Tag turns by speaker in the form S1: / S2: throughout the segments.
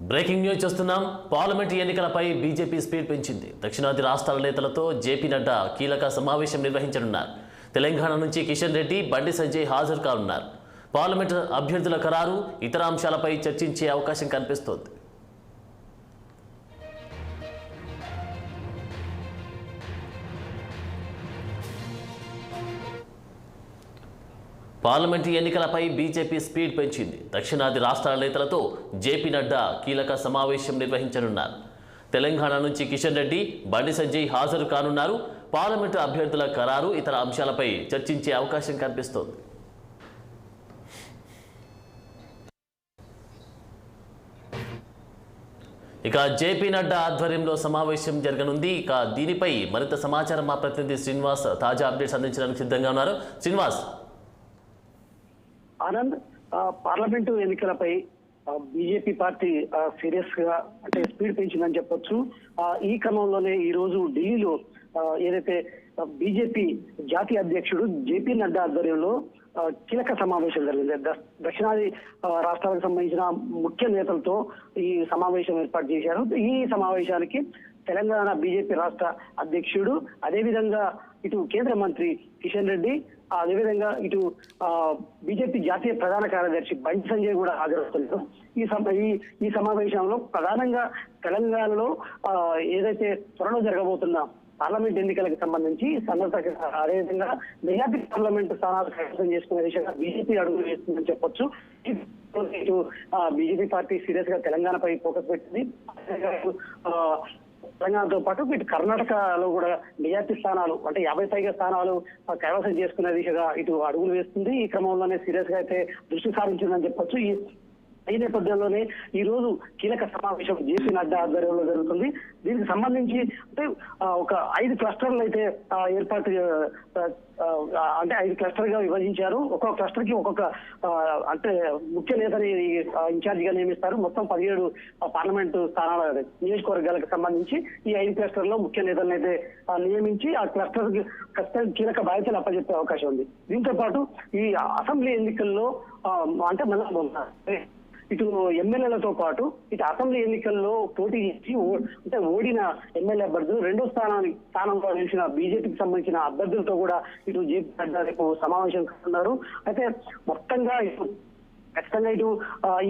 S1: Breaking news చూస్తున్నాం. Parliament ఎన్నికలపై BJP speed పెంచింది. దక్షిణాది రాష్ట్రాల నేతలతో జేపీ నడ్డా కీలక సమావేశం నిర్వహించనున్నారు. తెలంగాణ నుంచి కిషన్ రెడ్డి, బండి సంజయ్ హాజరు కానున్నారు. పార్లమెంట్ అభ్యర్థుల ఖరారు, ఇతర అంశాలపై చర్చించే అవకాశం కనిపిస్తోంది. పార్లమెంటు ఎన్నికలపై బీజేపీ స్పీడ్ పెంచింది. దక్షిణాది రాష్ట్రాల నేతలతో జేపీ నడ్డా కీలక సమావేశం నిర్వహించనున్నారు. తెలంగాణ నుంచి కిషన్ రెడ్డి, బండి సంజయ్ హాజరు కానున్నారు. పార్లమెంటు అభ్యర్థుల ఖరారు, ఇతర అంశాలపై చర్చించే అవకాశం కనిపిస్తోంది. ఇక జేపీ నడ్డా ఆధ్వర్యంలో సమావేశం జరగనుంది. ఇక దీనిపై మరింత సమాచారం మా ప్రతినిధి శ్రీనివాస్ తాజా అప్డేట్స్ అందించడానికి సిద్ధంగా ఉన్నారు. శ్రీనివాస్.
S2: ఆనంద్, పార్లమెంటు ఎన్నికలపై బీజేపీ పార్టీ సీరియస్ గా అంటే స్పీడ్ పెంచిందని చెప్పొచ్చు. ఈ క్రమంలోనే ఈ రోజు ఢిల్లీలో ఏదైతే బీజేపీ జాతీయ అధ్యక్షుడు జేపీ నడ్డా ఆధ్వర్యంలో కీలక సమావేశం జరిగింది. దక్షిణాది రాష్ట్రాలకు సంబంధించిన ముఖ్య నేతలతో ఈ సమావేశం ఏర్పాటు చేశారు. ఈ సమావేశానికి తెలంగాణ బీజేపీ రాష్ట్ర అధ్యక్షుడు, అదేవిధంగా ఇటు కేంద్ర మంత్రి కిషన్ రెడ్డి, అదేవిధంగా ఇటు బీజేపీ జాతీయ ప్రధాన కార్యదర్శి బండి సంజయ్ కూడా హాజరవుతున్నారు. ఈ సమావేశంలో ప్రధానంగా తెలంగాణలో ఏదైతే త్వరలో జరగబోతున్న పార్లమెంట్ ఎన్నికలకు సంబంధించి సన్నద్ధత, అదేవిధంగా మెజార్టీ పార్లమెంట్ స్థానాలు కైవసం చేసుకునే దిశగా బీజేపీ అడుగులు వేస్తుందని చెప్పొచ్చు. ఇటు బీజేపీ పార్టీ సీరియస్ గా తెలంగాణపై ఫోకస్ పెట్టింది. తెలంగాణతో పాటు ఇటు కర్ణాటకలో కూడా మెజార్టీ స్థానాలు అంటే 50 పైగా స్థానాలు కైవసం చేసుకునే దిశగా ఇటు అడుగులు వేస్తుంది. ఈ క్రమంలోనే సీరియస్ గా అయితే దృష్టి సారించిందని చెప్పొచ్చు. ఈ నేపథ్యంలోనే ఈ రోజు కీలక సమావేశం జేపీ నడ్డా ఆధ్వర్యంలో జరుగుతుంది. దీనికి సంబంధించి అంటే ఒక 5 క్లస్టర్లు అయితే ఏర్పాటు అంటే 5 క్లస్టర్ గా విభజించారు. ఒక్కొక్క క్లస్టర్ కి ఒక్కొక్క అంటే ముఖ్య నేతని ఇన్ఛార్జ్ గా నియమిస్తారు. మొత్తం 17 పార్లమెంటు స్థానాల నియోజకవర్గాలకు సంబంధించి ఈ 5 క్లస్టర్ లో ముఖ్య నేతలను అయితే నియమించి ఆ క్లస్టర్ కి ఖచ్చితంగా కీలక బాధ్యతలు అప్పచెప్పే అవకాశం ఉంది. దీంతో పాటు ఈ అసెంబ్లీ ఎన్నికల్లో అంటే మన ఇటు ఎమ్మెల్యేలతో పాటు ఇటు అసెంబ్లీ ఎన్నికల్లో పోటీ చేసి అంటే ఓడిన ఎమ్మెల్యే అభ్యర్థులు రెండో స్థానంలో నిలిచిన బీజేపీకి సంబంధించిన అభ్యర్థులతో కూడా ఇటు జేపీ నడ్డా రేపు సమావేశం కానున్నారు. అయితే మొత్తంగా ఖచ్చితంగా ఇటు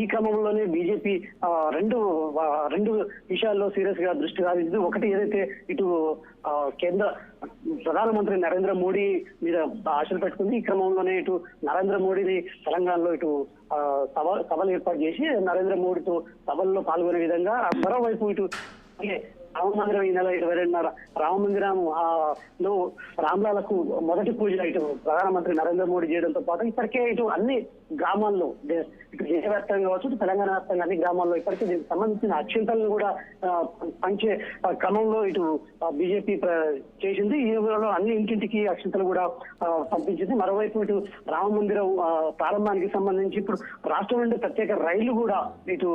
S2: ఈ క్రమంలోనే బీజేపీ రెండు విషయాల్లో సీరియస్ గా దృష్టి సారించింది. ఒకటి ఏదైతే ఇటు కేంద్ర ప్రధానమంత్రి నరేంద్ర మోడీ మీద ఆశలు పెట్టుకుంది. ఈ క్రమంలోనే ఇటు నరేంద్ర మోడీని తెలంగాణలో ఇటు సభలు ఏర్పాటు చేసి నరేంద్ర మోడీతో సభల్లో పాల్గొనే విధంగా, మరోవైపు ఇటు రామ మందిరం ఈ నెల 22న రామ మందిరం లో రామ్లాలకు మొదటి పూజ ఇటు ప్రధానమంత్రి నరేంద్ర మోడీ చేయడంతో పాటు ఇప్పటికే ఇటు అన్ని గ్రామాల్లో ఇటు దేశవ్యాప్తంగా కావచ్చు, తెలంగాణ వ్యాప్తంగా అన్ని గ్రామాల్లో ఇప్పటికే దీనికి సంబంధించిన అక్షింతలను కూడా పంచే క్రమంలో ఇటు బీజేపీ చేసింది. ఈ వివరంలో అన్ని ఇంటింటికి అక్షింతలు కూడా పంపించింది. మరోవైపు ఇటు రామ మందిరం ప్రారంభానికి సంబంధించి ఇప్పుడు రాష్ట్రం నుండి ప్రత్యేక రైళ్లు కూడా ఇటు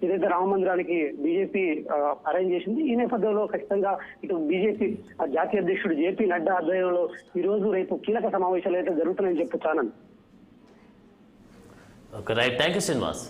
S2: ఏదైతే రామ మందిరానికి బీజేపీ అరేంజ్ చేసింది. ఈ నేపథ్యంలో ఖచ్చితంగా ఇటు బీజేపీ జాతీయ అధ్యక్షుడు జేపీ నడ్డా ఆధ్వర్యంలో ఈ రోజు రేపు కీలక సమావేశాలు అయితే జరుగుతున్నాయని చెప్పొచ్చు. Anand.
S1: Okay, right. Thank you Srinivas.